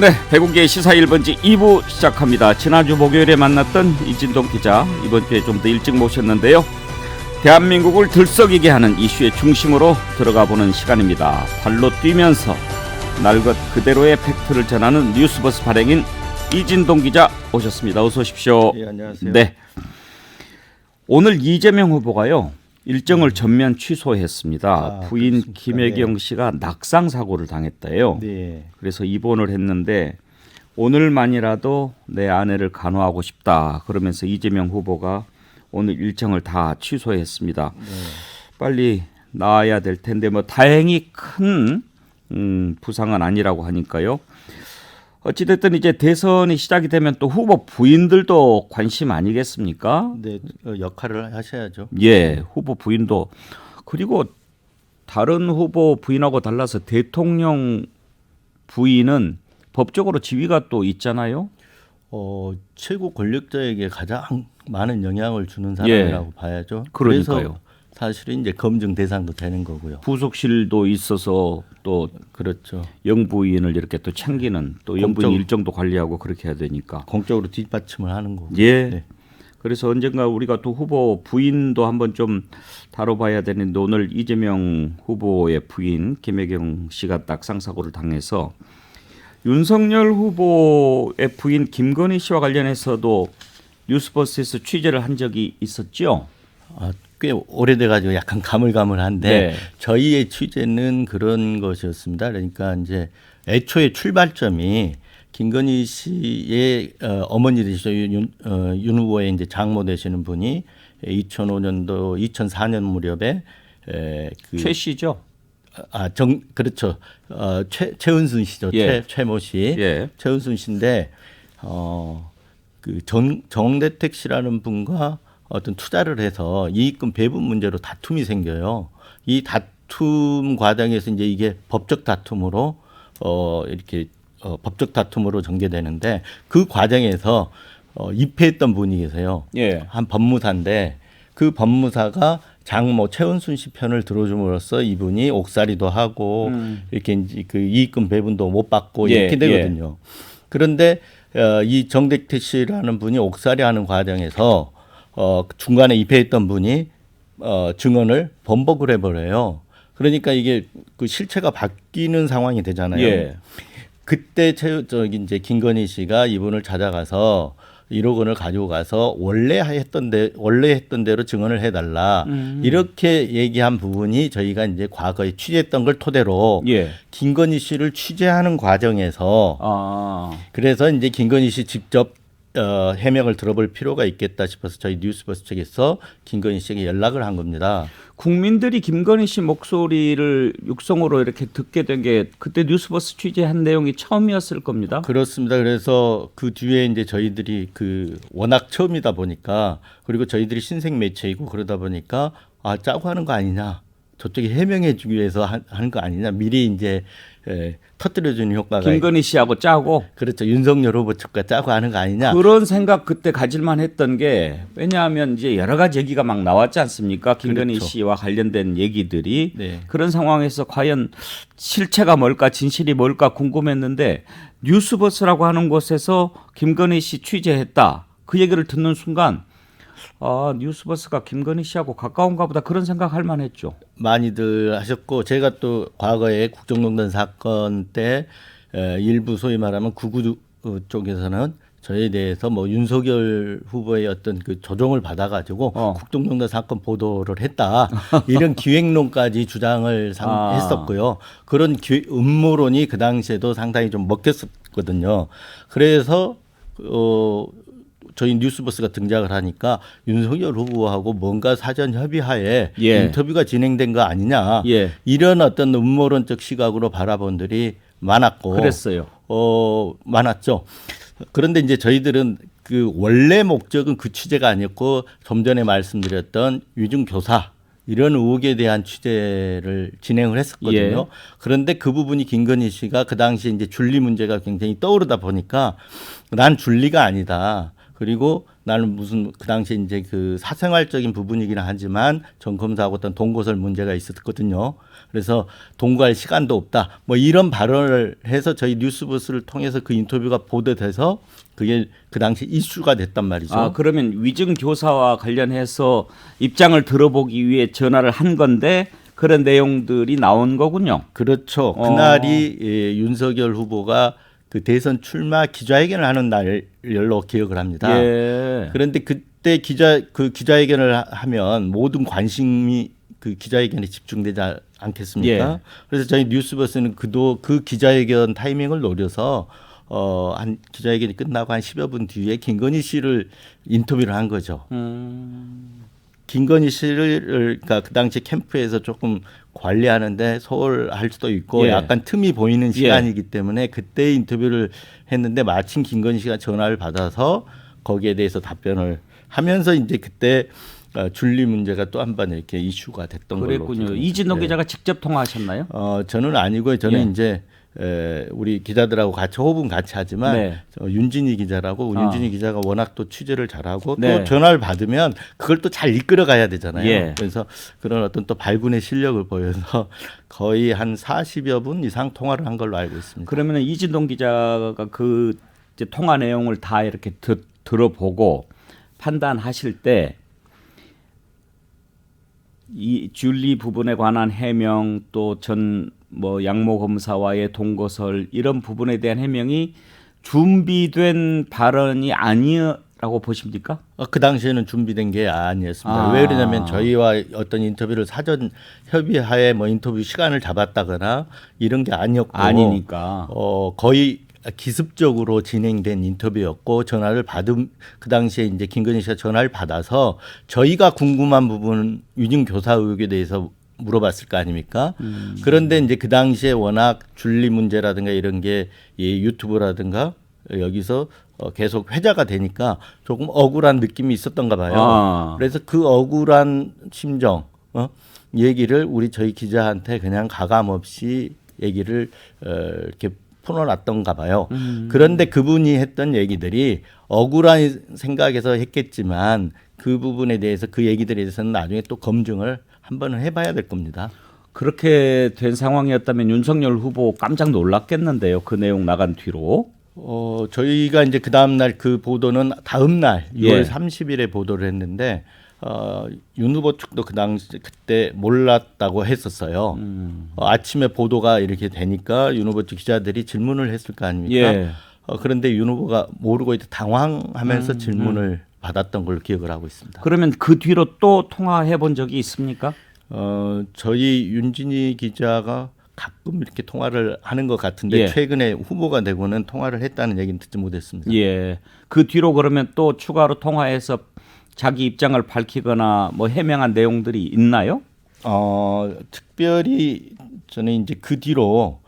네, 대공개 시사 1번지 2부 시작합니다. 지난주 목요일에 만났던 이진동 기자, 이번 주에 좀 더 일찍 모셨는데요. 대한민국을 들썩이게 하는 이슈의 중심으로 들어가 보는 시간입니다. 발로 뛰면서 날 것 그대로의 팩트를 전하는 뉴스버스 발행인 이진동 기자 오셨습니다. 어서 오십시오. 예, 안녕하세요. 네, 오늘 이재명 후보가요 일정을 전면 취소했습니다. 부인 그렇습니까? 김혜경 씨가 낙상 사고를 당했다요. 네. 그래서 입원을 했는데 오늘만이라도 내 아내를 간호하고 싶다 그러면서 이재명 후보가 오늘 일정을 다 취소했습니다. 네. 빨리 나와야 될 텐데 뭐 다행히 큰 부상은 아니라고 하니까요. 어찌됐든 이제 대선이 시작이 되면 또 후보 부인들도 관심 아니겠습니까? 네, 역할을 하셔야죠. 예, 후보 부인도. 그리고 다른 후보 부인하고 달라서 대통령 부인은 법적으로 지위가 또 있잖아요. 최고 권력자에게 가장 많은 영향을 주는 사람이라고 봐야죠. 그러니까요. 그래서 사실은 이제 검증 대상도 되는 거고요. 부속실도 있어서 또 그렇죠. 영부인을 이렇게 또 챙기는 또 영부인 공적- 일정도 관리하고 그렇게 해야 되니까. 공적으로 뒷받침을 하는 거고. 예. 네. 그래서 언젠가 우리가 또 후보 부인도 한번 좀 다뤄봐야 되는데 오늘 이재명 후보의 부인 김혜경 씨가 낙상 사고를 당해서 윤석열 후보의 부인 김건희 씨와 관련해서도 뉴스버스에서 취재를 한 적이 있었죠. 꽤 오래돼가지고 약간 가물가물한데 네. 저희의 취재는 그런 것이었습니다. 그러니까 이제 애초에 출발점이 김건희 씨의 어머니이시죠. 윤 후보의 이제 장모 되시는 분이 2005년도 2004년 무렵에 최 씨죠. 그렇죠. 최은순 씨죠. 예. 최모 씨. 예. 최은순 씨인데 정대택 씨라는 분과 어떤 투자를 해서 이익금 배분 문제로 다툼이 생겨요. 이 다툼 과정에서 이제 이게 법적 다툼으로 이렇게 법적 다툼으로 전개되는데 그 과정에서 입회했던 분이 계세요. 예. 한 법무사인데 그 법무사가 장모 최은순 씨 편을 들어줌으로써 이분이 옥살이도 하고 이렇게 이제 그 이익금 배분도 못 받고 예, 이렇게 되거든요. 그런데 이 정대택 씨라는 분이 옥살이하는 과정에서 중간에 입회했던 분이 증언을 번복을 해버려요. 그러니까 이게 그 실체가 바뀌는 상황이 되잖아요. 예. 그때 이제 김건희 씨가 이분을 찾아가서 1억 원을 가지고 가서 원래 했던 대로 증언을 해달라 이렇게 얘기한 부분이 저희가 이제 과거에 취재했던 걸 토대로 예. 김건희 씨를 취재하는 과정에서 그래서 이제 김건희 씨 직접 해명을 들어볼 필요가 있겠다 싶어서 저희 뉴스버스 측에서 김건희 씨에게 연락을 한 겁니다. 국민들이 김건희 씨 목소리를 육성으로 이렇게 듣게 된 게 그때 뉴스버스 취재한 내용이 처음이었을 겁니다. 그렇습니다. 그래서 그 뒤에 이제 저희들이 워낙 처음이다 보니까 그리고 저희들이 신생 매체이고 그러다 보니까 짜고 하는 거 아니냐. 저쪽이 해명해 주기 위해서 하는 거 아니냐. 미리 이제 터뜨려주는 효과가. 김건희 씨하고 짜고. 그렇죠. 윤석열 후보 측과 짜고 하는 거 아니냐. 그런 생각 그때 가질만 했던 게 왜냐하면 이제 여러 가지 얘기가 막 나왔지 않습니까? 김건희 그렇죠. 씨와 관련된 얘기들이. 네. 그런 상황에서 과연 실체가 뭘까 진실이 뭘까 궁금했는데 뉴스버스라고 하는 곳에서 김건희 씨 취재했다. 그 얘기를 듣는 순간 뉴스버스가 김건희 씨하고 가까운가 보다 그런 생각할 만했죠. 많이들 하셨고 제가 또 과거에 국정농단 사건 때 일부 소위 말하면 구구 쪽에서는 저에 대해서 뭐 윤석열 후보의 어떤 그 조종을 받아가지고 국정농단 사건 보도를 했다 이런 기획론까지 주장을 했었고요. 그런 음모론이 그 당시에도 상당히 좀 먹혔었거든요. 그래서 저희 뉴스버스가 등장을 하니까 윤석열 후보하고 뭔가 사전 협의하에 인터뷰가 진행된 거 아니냐 이런 어떤 음모론적 시각으로 바라본 들이 많았고 그랬어요. 많았죠. 그런데 이제 저희들은 그 원래 목적은 그 취재가 아니었고 좀 전에 말씀드렸던 위중교사 이런 의혹에 대한 취재를 진행을 했었거든요. 그런데 그 부분이 김건희 씨가 그 당시 이제 준리 문제가 굉장히 떠오르다 보니까 난 준리가 아니다. 그리고 나는 무슨 그 당시에 이제 그 사생활적인 부분이긴 하지만 전 검사하고 어떤 동거설 문제가 있었거든요. 그래서 동거할 시간도 없다. 뭐 이런 발언을 해서 저희 뉴스버스를 통해서 그 인터뷰가 보도돼서 그게 그 당시 이슈가 됐단 말이죠. 아, 그러면 위증 교사와 관련해서 입장을 들어보기 위해 전화를 한 건데 그런 내용들이 나온 거군요. 그렇죠. 그날이 윤석열 후보가 그 대선 출마 기자회견을 하는 날로 기억을 합니다. 예. 그런데 그때 기자회견을 하면 모든 관심이 그 기자회견에 집중되지 않겠습니까? 예. 그래서 저희 뉴스버스는 그 기자회견 타이밍을 노려서 한 기자회견이 끝나고 한 10여 분 뒤에 김건희 씨를 인터뷰를 한 거죠. 김건희 씨를 그러니까 그 당시 캠프에서 조금 관리하는데 소홀할 수도 있고 예. 약간 틈이 보이는 시간이기 때문에 그때 인터뷰를 했는데 마침 김건희 씨가 전화를 받아서 거기에 대해서 답변을 하면서 이제 그때 줄리 문제가 또 한 번 이렇게 이슈가 됐던 그랬군요. 걸로. 이진동 기자가 직접 통화하셨나요? 저는 아니고요. 저는 예. 이제 우리 기자들하고 같이 호흡은 같이 하지만 네. 윤진희 기자라고 윤진희 기자가 워낙 또 취재를 잘하고 네. 또 전화를 받으면 그걸 또 잘 이끌어 가야 되잖아요. 예. 그래서 그런 어떤 또 발군의 실력을 보여서 거의 한 40여 분 이상 통화를 한 걸로 알고 있습니다. 그러면 이진동 기자가 그 이제 통화 내용을 다 이렇게 들어보고 판단하실 때 이 줄리 부분에 관한 해명 또 전 뭐 양모 검사와의 동거설 이런 부분에 대한 해명이 준비된 발언이 아니라고 보십니까? 그 당시에는 준비된 게 아니었습니다. 왜 그러냐면 저희와 어떤 인터뷰를 사전 협의하에 뭐 인터뷰 시간을 잡았다거나 이런 게 아니었고 아니니까. 거의 기습적으로 진행된 인터뷰였고 전화를 받은 그 당시에 이제 김건희 씨가 전화를 받아서 저희가 궁금한 부분 위증 교사 의혹에 대해서 물어봤을 거 아닙니까? 그런데 이제 그 당시에 워낙 줄리 문제라든가 이런 게 유튜브라든가 여기서 계속 회자가 되니까 조금 억울한 느낌이 있었던가 봐요. 그래서 그 억울한 심정 얘기를 저희 기자한테 그냥 가감 없이 얘기를 이렇게 풀어놨던가 봐요. 그런데 그분이 했던 얘기들이 억울한 생각에서 했겠지만 그 부분에 대해서 그 얘기들에 대해서는 나중에 또 검증을 한 번은 해봐야 될 겁니다. 그렇게 된 상황이었다면 윤석열 후보 깜짝 놀랐겠는데요. 그 내용 나간 뒤로. 저희가 이제 그 다음 날 그 보도는 다음 날 6월 예. 30일에 보도를 했는데 윤 후보 측도 그 당시 그때 몰랐다고 했었어요. 아침에 보도가 이렇게 되니까 윤 후보 측 기자들이 질문을 했을 거 아닙니까? 예. 그런데 윤 후보가 모르고 이제 당황하면서 질문을 받았던 걸로 기억을 하고 있습니다. 그러면 그 뒤로 또 통화해 본 적이 있습니까? 저희 윤진희 기자가 가끔 이렇게 통화를 하는 것 같은데 예. 최근에 후보가 되고는 통화를 했다는 얘기는 듣지 못했습니다. 예. 그 뒤로 그러면 또 추가로 통화해서 자기 입장을 밝히거나 뭐 해명한 내용들이 있나요? 특별히 저는 이제 그 뒤로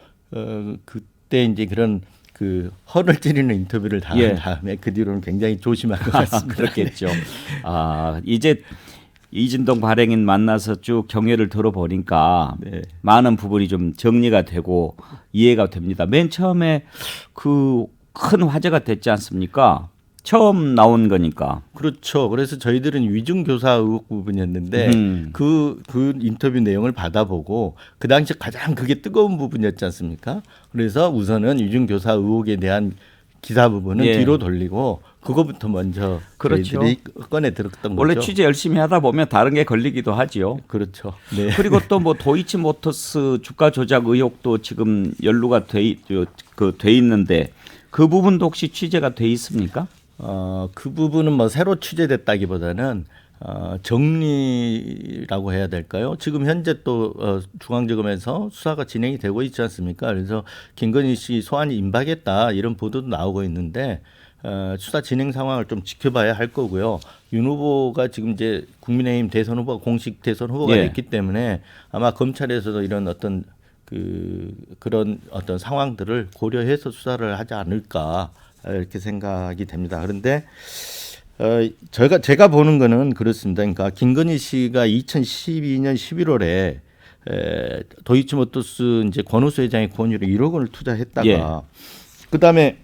그때 이제 그런 그 허를 찌르는 인터뷰를 당한 예. 다음에 그 뒤로는 굉장히 조심할 것 같습니다. 그렇겠죠. 이제 이진동 발행인 만나서 쭉 경위를 들어보니까 네. 많은 부분이 좀 정리가 되고 이해가 됩니다. 맨 처음에 그 큰 화제가 됐지 않습니까? 처음 나온 거니까. 그렇죠. 그래서 저희들은 위증 교사 의혹 부분이었는데 그 인터뷰 내용을 받아보고 그 당시 가장 그게 뜨거운 부분이었지 않습니까? 그래서 우선은 위증 교사 의혹에 대한 기사 부분은 예. 뒤로 돌리고 그거부터 먼저 그렇죠. 저희들이 꺼내 들었던 원래 거죠. 취재 열심히 하다 보면 다른 게 걸리기도 하지요. 그렇죠. 네. 그리고 또 뭐 도이치모터스 주가 조작 의혹도 지금 연루가 돼 있는데 그 부분도 혹시 취재가 돼 있습니까? 그 부분은 뭐 새로 취재됐다기보다는 정리라고 해야 될까요? 지금 현재 또 중앙지검에서 수사가 진행이 되고 있지 않습니까? 그래서 김건희 씨 소환이 임박했다 이런 보도도 나오고 있는데 수사 진행 상황을 좀 지켜봐야 할 거고요. 윤 후보가 지금 이제 국민의힘 대선 후보가 공식 대선 후보가 예. 됐기 때문에 아마 검찰에서도 이런 어떤 그런 어떤 상황들을 고려해서 수사를 하지 않을까 이렇게 생각이 됩니다. 그런데 제가 보는 거는 그렇습니다. 그러니까 김건희 씨가 2012년 11월에 도이치모터스 이제 권오수 회장의 권유로 1억 원을 투자했다가 예. 그다음에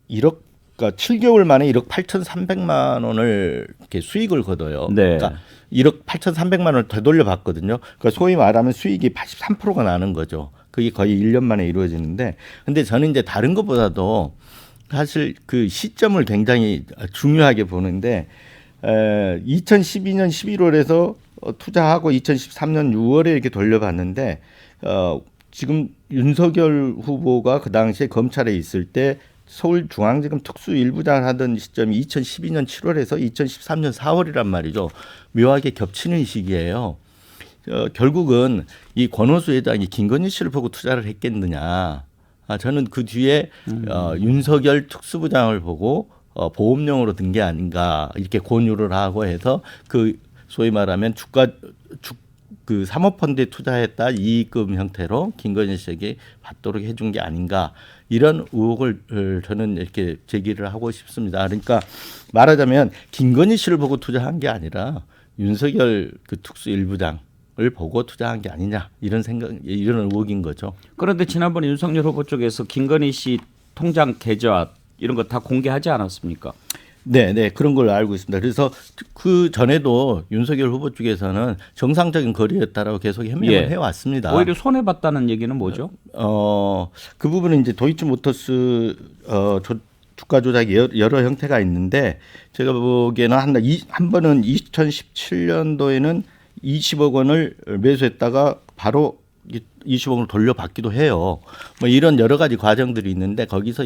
1억 그러니까 7개월 만에 1억 8,300만 원을 이렇게 수익을 거둬요. 네. 그러니까 1억 8,300만 원을 되돌려 봤거든요. 그러니까 소위 말하면 수익이 83%가 나는 거죠. 그게 거의 1년 만에 이루어지는데, 근데 저는 이제 다른 것보다도 사실 그 시점을 굉장히 중요하게 보는데, 2012년 11월에서 투자하고 2013년 6월에 이렇게 돌려봤는데, 지금 윤석열 후보가 그 당시에 검찰에 있을 때 서울중앙지검 특수일부장을 하던 시점이 2012년 7월에서 2013년 4월이란 말이죠. 묘하게 겹치는 시기예요. 결국은 이 권오수 회장이 김건희 씨를 보고 투자를 했겠느냐. 저는 그 뒤에 윤석열 특수부장을 보고 보험용으로 든 게 아닌가 이렇게 권유를 하고 해서 그 소위 말하면 그 사모펀드에 투자했다 이익금 형태로 김건희 씨에게 받도록 해준 게 아닌가 이런 의혹을 저는 이렇게 제기를 하고 싶습니다. 그러니까 말하자면 김건희 씨를 보고 투자한 게 아니라 윤석열 그 특수일부장을 보고 투자한 게 아니냐 이런 이런 의혹인 거죠. 그런데 지난번에 윤석열 후보 쪽에서 김건희 씨 통장 계좌 이런 거 다 공개하지 않았습니까? 네, 그런 걸 알고 있습니다. 그래서 그 전에도 윤석열 후보 쪽에서는 정상적인 거래였다라고 계속 해명을 해왔습니다. 오히려 손해 봤다는 얘기는 뭐죠? 그 부분은 이제 도이치모터스 주가 조작이 여러 형태가 있는데 제가 보기에는 한 번은 2017년도에는 20억 원을 매수했다가 바로 20억 원을 돌려받기도 해요. 뭐 이런 여러 가지 과정들이 있는데 거기서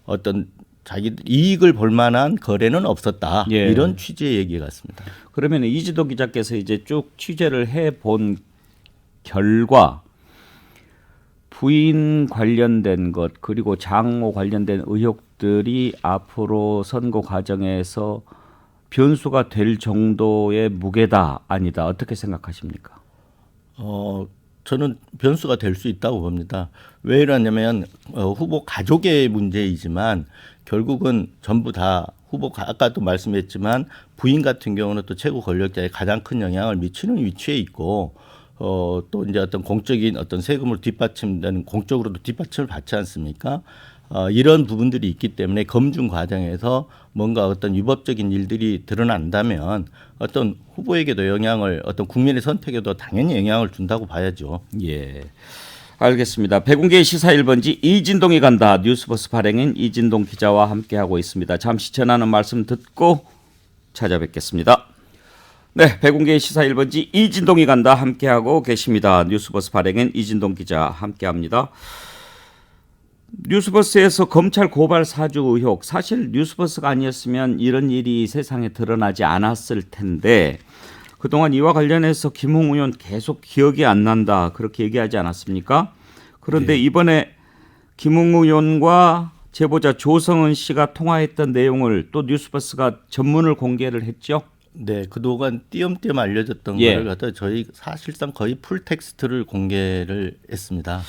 어떤 자기 이익을 볼 만한 거래는 없었다. 이런 취지의 얘기 같습니다. 그러면 이진동 기자께서 이제 쭉 취재를 해본 결과 부인 관련된 것 그리고 장모 관련된 의혹들이 앞으로 선거 과정에서 변수가 될 정도의 무게다 아니다 어떻게 생각하십니까? 저는 변수가 될 수 있다고 봅니다. 왜 이러냐면 후보 가족의 문제이지만 결국은 전부 다 후보 아까도 말씀했지만 부인 같은 경우는 또 최고 권력자에 가장 큰 영향을 미치는 위치에 있고 또 이제 어떤 공적인 어떤 세금으로 뒷받침되는 공적으로도 뒷받침을 받지 않습니까? 이런 부분들이 있기 때문에 검증 과정에서 뭔가 어떤 위법적인 일들이 드러난다면 어떤 후보에게도 영향을 어떤 국민의 선택에도 당연히 영향을 준다고 봐야죠. 예. 알겠습니다. 백운계 시사 1번지 이진동이 간다. 뉴스버스 발행인 이진동 기자와 함께하고 있습니다. 잠시 전하는 말씀 듣고 찾아뵙겠습니다. 네, 백운계 시사 1번지 이진동이 간다 함께하고 계십니다. 뉴스버스 발행인 이진동 기자 함께합니다. 뉴스버스에서 검찰 고발 사주 의혹 사실 뉴스버스가 아니었으면 이런 일이 세상에 드러나지 않았을 텐데 그동안 이와 관련해서 김웅 의원 계속 기억이 안 난다 그렇게 얘기하지 않았습니까? 그런데 이번에 김웅 의원과 제보자 조성은 씨가 통화했던 내용을 또 뉴스버스가 전문을 공개를 했죠. 네, 그동안 띄엄띄엄 알려졌던 거를 갖다 저희 사실상 거의 풀 텍스트를 공개를 했습니다.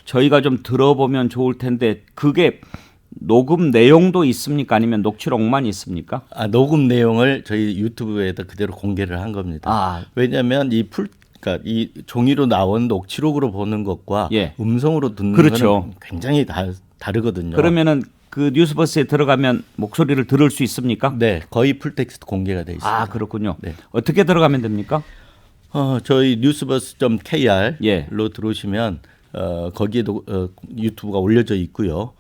저희가 좀 들어보면 좋을 텐데 그게 녹음 내용도 있습니까? 아니면 녹취록만 있습니까? 녹음 내용을 저희 유튜브에다 그대로 공개를 한 겁니다. 왜냐하면 그러니까 이 종이로 나온 녹취록으로 보는 것과 음성으로 듣는 거는 굉장히 다르거든요. 그러면은 그 뉴스버스에 들어가면 목소리를 들을 수 있습니까? 네, 거의 풀텍스트 공개가 돼 있습니다. 그렇군요. 네. 어떻게 들어가면 됩니까? 저희 뉴스버스.kr로 들어오시면 거기에도 유튜브가 올려져 있고요.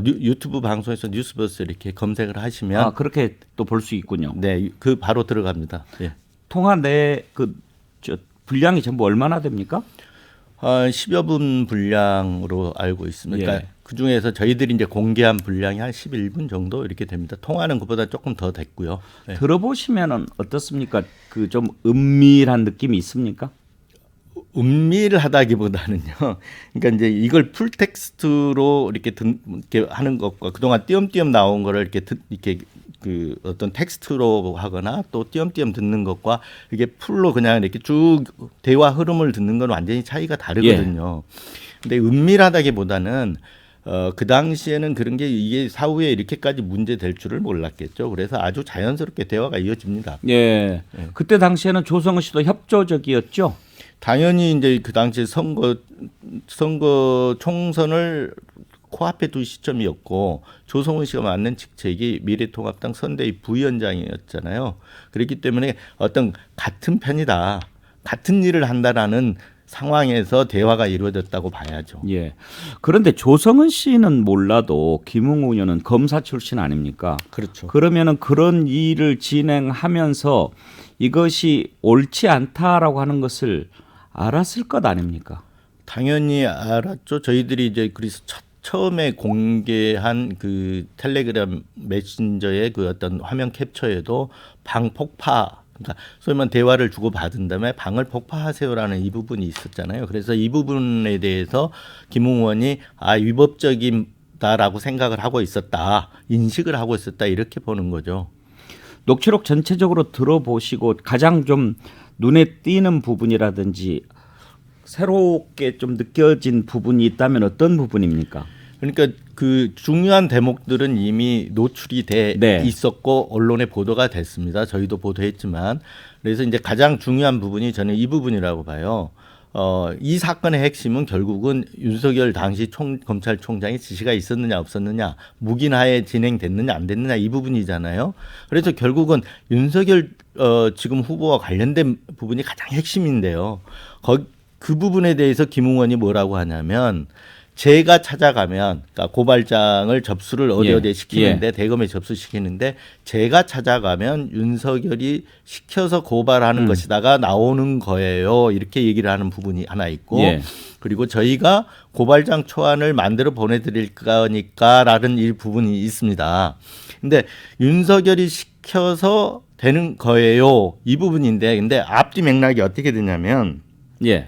유튜브 방송에서 뉴스버스 이렇게 검색을 하시면 그렇게 또 볼 수 있군요. 네, 그 바로 들어갑니다. 통화 내 분량이 전부 얼마나 됩니까? 10여 분 분량으로 알고 있습니다. 그러니까 그 중에서 저희들이 이제 공개한 분량이 한 11분 정도 이렇게 됩니다. 통화는 그보다 조금 더 됐고요. 들어보시면은 어떻습니까? 그 좀 은밀한 느낌이 있습니까? 은밀하다기보다는요. 그러니까 이제 이걸 풀 텍스트로 이렇게 하는 것과 그동안 띄엄띄엄 나온 거를 이렇게 그 어떤 텍스트로 하거나 또 띄엄띄엄 듣는 것과 이게 풀로 그냥 이렇게 쭉 대화 흐름을 듣는 건 완전히 차이가 다르거든요. 근데 은밀하다기보다는 그 당시에는 그런 게 이게 사후에 이렇게까지 문제 될 줄을 몰랐겠죠. 그래서 아주 자연스럽게 대화가 이어집니다. 그때 당시에는 조성은 씨도 협조적이었죠. 당연히 이제 그 당시 선거 총선을 코앞에 두 시점이었고 조성은 씨가 맡는 직책이 미래통합당 선대위 부위원장이었잖아요. 그렇기 때문에 어떤 같은 편이다, 같은 일을 한다라는 상황에서 대화가 이루어졌다고 봐야죠. 예. 그런데 조성은 씨는 몰라도 김웅 의원은 검사 출신 아닙니까? 그렇죠. 그러면은 그런 일을 진행하면서 이것이 옳지 않다라고 하는 것을 알았을 것 아닙니까? 당연히 알았죠. 저희들이 이제 그래서 처음에 공개한 그 텔레그램 메신저의 그 어떤 화면 캡처에도 방 폭파, 그러니까 소위 말하면 대화를 주고 받은 다음에 방을 폭파하세요라는 이 부분이 있었잖아요. 그래서 이 부분에 대해서 김웅 의원이 위법적이다라고 생각을 하고 있었다, 인식을 하고 있었다, 이렇게 보는 거죠. 녹취록 전체적으로 들어보시고 가장 좀 눈에 띄는 부분이라든지 새롭게 좀 느껴진 부분이 있다면 어떤 부분입니까? 그러니까 그 중요한 대목들은 이미 노출이 돼 네. 있었고 언론에 보도가 됐습니다. 저희도 보도했지만, 그래서 이제 가장 중요한 부분이 저는 이 부분이라고 봐요. 이 사건의 핵심은 결국은 윤석열 당시 검찰총장의 지시가 있었느냐 없었느냐, 묵인하에 진행됐느냐 안 됐느냐, 이 부분이잖아요. 그래서 결국은 윤석열 지금 후보와 관련된 부분이 가장 핵심인데요. 그 부분에 대해서 김웅 의원이 뭐라고 하냐면, 제가 찾아가면, 그러니까 고발장을 접수를 어디에 시키는데, 대검에 접수시키는데 제가 찾아가면 윤석열이 시켜서 고발하는 것이다가 나오는 거예요, 이렇게 얘기를 하는 부분이 하나 있고, 그리고 저희가 고발장 초안을 만들어 보내드릴 거니까라는 이 부분이 있습니다. 근데 윤석열이 시켜서 되는 거예요, 이 부분인데, 근데 앞뒤 맥락이 어떻게 되냐면, 이제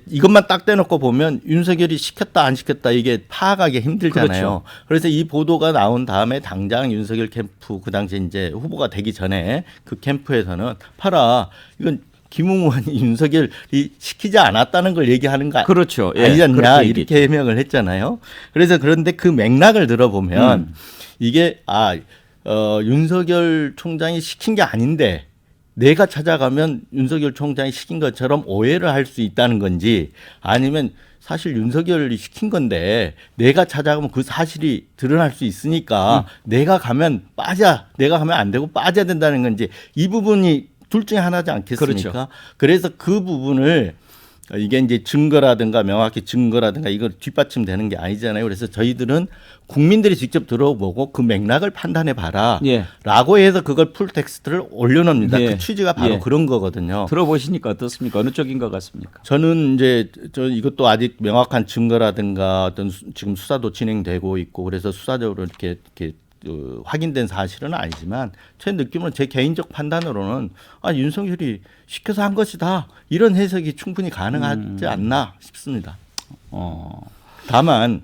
이것만 딱 떼놓고 보면 윤석열이 시켰다 안 시켰다 이게 파악하기 힘들잖아요. 그렇죠. 그래서 이 보도가 나온 다음에 당장 윤석열 캠프, 그 당시 이제 후보가 되기 전에 그 캠프에서는 봐라, 이건 김웅 의원이 윤석열이 시키지 않았다는 걸 얘기하는 거 그렇죠. 아니지 않냐, 그렇게 이렇게 해명을 했잖아요. 그래서 그런데 그 맥락을 들어보면 이게 윤석열 총장이 시킨 게 아닌데 내가 찾아가면 윤석열 총장이 시킨 것처럼 오해를 할 수 있다는 건지, 아니면 사실 윤석열이 시킨 건데 내가 찾아가면 그 사실이 드러날 수 있으니까 내가 가면 안 되고 빠져야 된다는 건지, 이 부분이 둘 중에 하나지 않겠습니까? 그렇죠. 그래서 그 부분을, 이게 이제 증거라든가 명확히 증거라든가 이걸 뒷받침되는 게 아니잖아요. 그래서 저희들은 국민들이 직접 들어보고 그 맥락을 판단해 봐라 라고 해서 그걸 풀 텍스트를 올려놓습니다. 그 취지가 바로 그런 거거든요. 들어보시니까 어떻습니까? 어느 쪽인 것 같습니까? 저는 이제 이것도 아직 명확한 증거라든가 어떤 지금 수사도 진행되고 있고, 그래서 수사적으로 이렇게 확인된 사실은 아니지만 제 느낌은, 제 개인적 판단으로는 윤석열이 시켜서 한 것이다, 이런 해석이 충분히 가능하지 않나 싶습니다. 다만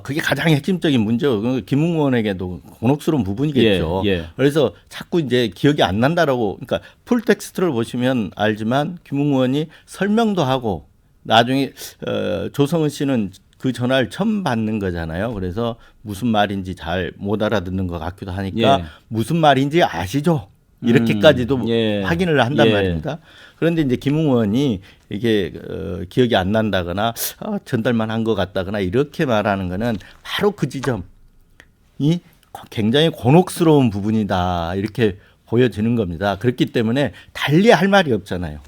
그게 가장 핵심적인 문제고 김웅 의원에게도 곤혹스러운 부분이겠죠. 그래서 자꾸 이제 기억이 안 난다라고, 그러니까 풀 텍스트를 보시면 알지만 김웅 의원이 설명도 하고, 나중에 조성은 씨는 그 전화를 처음 받는 거잖아요. 그래서 무슨 말인지 잘 못 알아듣는 것 같기도 하니까 무슨 말인지 아시죠? 이렇게까지도 확인을 한단 말입니다. 그런데 이제 김웅 의원이 이게 기억이 안 난다거나 전달만 한 것 같다거나 이렇게 말하는 거는 바로 그 지점이 굉장히 곤혹스러운 부분이다, 이렇게 보여지는 겁니다. 그렇기 때문에 달리 할 말이 없잖아요.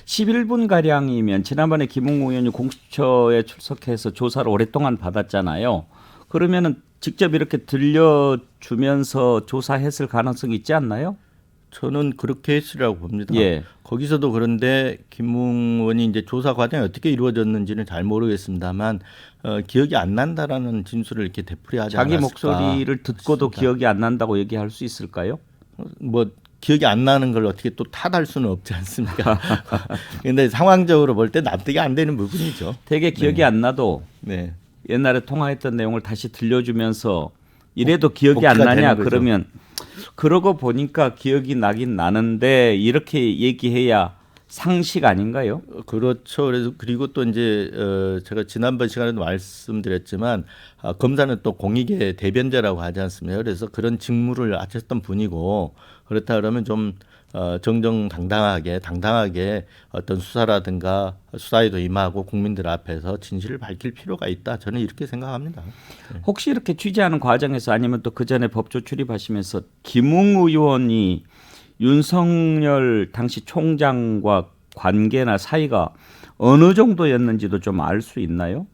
11분 가량이면 지난번에 김웅 의원이 공수처에 출석해서 조사를 오랫동안 받았잖아요. 그러면은 직접 이렇게 들려주면서 조사했을 가능성이 있지 않나요? 저는 그렇게 했으라고 봅니다. 거기서도 그런데 김웅 의원이 이제 조사 과정이 어떻게 이루어졌는지는 잘 모르겠습니다만 기억이 안 난다라는 진술을 이렇게 되풀이하지 않았을까. 자기 목소리를 듣고도 싶습니다. 기억이 안 난다고 얘기할 수 있을까요? 기억이 안 나는 걸 어떻게 또 탓할 수는 없지 않습니까? 그런데 상황적으로 볼 때 납득이 안 되는 부분이죠. 되게 기억이 안 나도 옛날에 통화했던 내용을 다시 들려주면서 이래도 기억이 안 나냐 그러면, 그러고 보니까 기억이 나긴 나는데 이렇게 얘기해야 상식 아닌가요? 그렇죠. 그리고 또 이제 제가 지난번 시간에도 말씀드렸지만 검사는 또 공익의 대변자라고 하지 않습니까? 그래서 그런 직무를 하셨던 분이고, 그렇다 그러면 좀 당당하게 어떤 수사라든가 수사에도 임하고 국민들 앞에서 진실을 밝힐 필요가 있다. 저는 이렇게 생각합니다. 혹시 이렇게 취재하는 과정에서 아니면 또 그 전에 법조 출입하시면서 김웅 의원이 윤석열 당시 총장과 관계나 사이가 어느 정도였는지도 좀 알 수 있나요?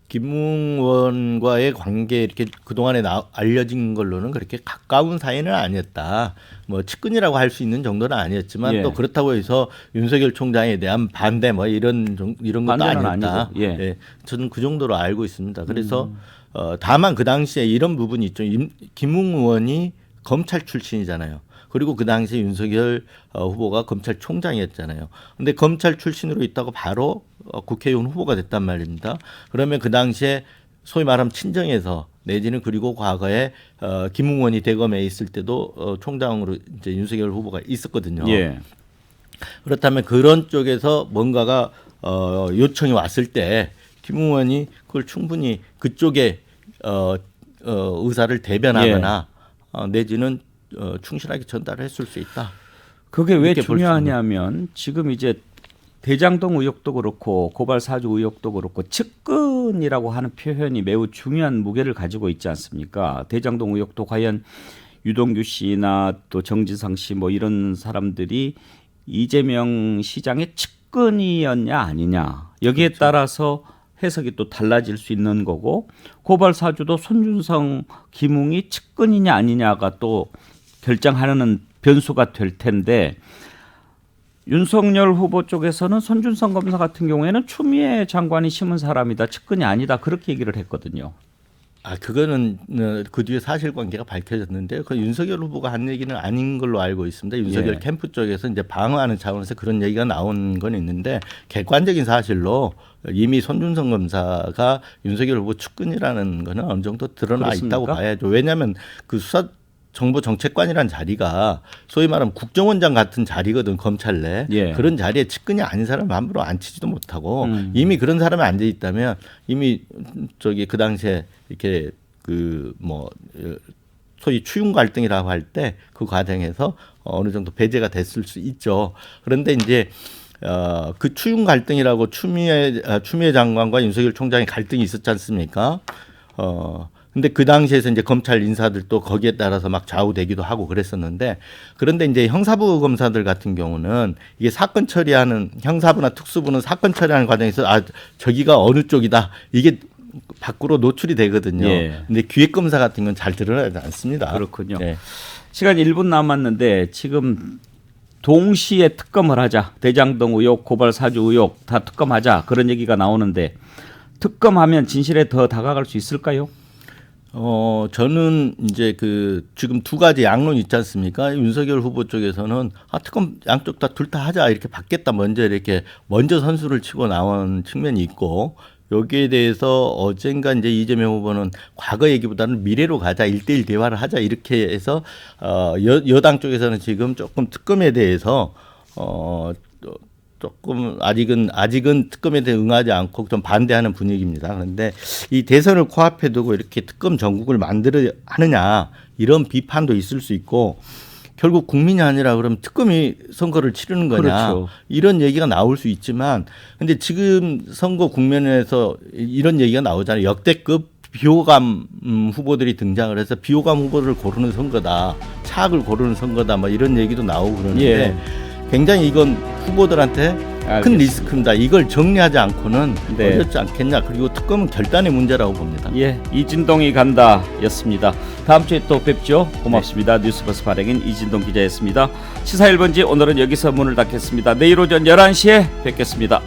김웅 의원과의 관계 이렇게 그동안에 알려진 걸로는 그렇게 가까운 사이는 아니었다. 뭐 측근이라고 할 수 있는 정도는 아니었지만 예. 또 그렇다고 해서 윤석열 총장에 대한 반대 뭐 이런 것도 반대는 아니었다. 아니고, 예. 예, 저는 그 정도로 알고 있습니다. 그래서 다만 그 당시에 이런 부분이 있죠. 김웅 의원이 검찰 출신이잖아요. 그리고 그 당시에 윤석열 후보가 검찰총장이었잖아요. 근데 검찰 출신으로 있다고 바로 국회의원 후보가 됐단 말입니다. 그러면 그 당시에 소위 말하면 친정에서 내지는 그리고 과거에 김웅 의원이 대검에 있을 때도 총장으로 이제 윤석열 후보가 있었거든요. 예. 그렇다면 그런 쪽에서 뭔가가 요청이 왔을 때 김웅 의원이 그걸 충분히 그쪽에 의사를 대변하거나 내지는 충실하게 전달했을 수 있다. 그게 왜 이렇게 볼 수 중요하냐면 지금 이제 대장동 의혹도 그렇고 고발 사주 의혹도 그렇고 측근이라고 하는 표현이 매우 중요한 무게를 가지고 있지 않습니까? 대장동 의혹도 과연 유동규 씨나 또 정진상 씨 뭐 이런 사람들이 이재명 시장의 측근이었냐 아니냐 여기에 그렇죠. 따라서 해석이 또 달라질 수 있는 거고 고발 사주도 손준성, 김웅이 측근이냐 아니냐가 또 결정하는 변수가 될 텐데 윤석열 후보 쪽에서는 손준성 검사 같은 경우에는 추미애 장관이 심은 사람이다, 측근이 아니다 그렇게 얘기를 했거든요. 그거는 그 뒤에 사실관계가 밝혀졌는데 그 윤석열 후보가 한 얘기는 아닌 걸로 알고 있습니다. 윤석열 예. 캠프 쪽에서 이제 방어하는 차원에서 그런 얘기가 나온 건 있는데 객관적인 사실로 이미 손준성 검사가 윤석열 후보 측근이라는 거는 어느 정도 드러나 그렇습니까? 있다고 봐야죠. 왜냐하면 그 수사 정보정책관이라는 자리가 소위 말하면 국정원장 같은 자리거든 검찰 내. 예. 그런 자리에 측근이 아닌 사람 함부로 앉히지도 못하고 이미 그런 사람이 앉아 있다면 이미 저기 그 당시에 이렇게 그 뭐 소위 추윤 갈등이라고 할 때 그 과정에서 어느 정도 배제가 됐을 수 있죠. 그런데 이제 그 추윤 갈등이라고 추미애 장관과 윤석열 총장의 갈등이 있었지 않습니까? 근데 그 당시에서 이제 검찰 인사들도 거기에 따라서 막 좌우되기도 하고 그랬었는데 그런데 이제 형사부 검사들 같은 경우는 이게 사건 처리하는 형사부나 특수부는 사건 처리하는 과정에서 저기가 어느 쪽이다 이게 밖으로 노출이 되거든요. 예. 근데 기획검사 같은 건 잘 드러나지 않습니다. 그렇군요. 네. 시간 1분 남았는데 지금 동시에 특검을 하자. 대장동 의혹, 고발 사주 의혹 다 특검하자. 그런 얘기가 나오는데 특검하면 진실에 더 다가갈 수 있을까요? 저는 이제 그 지금 두 가지 양론이 있지 않습니까? 윤석열 후보 쪽에서는 특검 양쪽 다 둘 다 하자 이렇게 받겠다 먼저 선수를 치고 나온 측면이 있고 여기에 대해서 어젠가 이제 이재명 후보는 과거 얘기보다는 미래로 가자 1대1 대화를 하자 이렇게 해서 여당 쪽에서는 지금 조금 특검에 대해서 조금 아직은 특검에 대해 응하지 않고 좀 반대하는 분위기입니다. 그런데 이 대선을 코앞에 두고 이렇게 특검 전국을 만들어 하느냐 이런 비판도 있을 수 있고 결국 국민이 아니라 그럼 특검이 선거를 치르는 거냐 그렇죠. 이런 얘기가 나올 수 있지만 근데 지금 선거 국면에서 이런 얘기가 나오잖아요. 역대급 비호감 후보들이 등장을 해서 비호감 후보를 고르는 선거다. 차악을 고르는 선거다. 뭐 이런 얘기도 나오고 그러는데 예. 굉장히 이건 후보들한테 큰 알겠습니다. 리스크입니다. 이걸 정리하지 않고는 네. 어렵지 않겠냐. 그리고 특검은 결단의 문제라고 봅니다. 예, 이진동이 간다였습니다. 다음 주에 또 뵙죠. 고맙습니다. 뉴스버스 발행인 이진동 기자였습니다. 시사 1번지 오늘은 여기서 문을 닫겠습니다. 내일 오전 11시에 뵙겠습니다.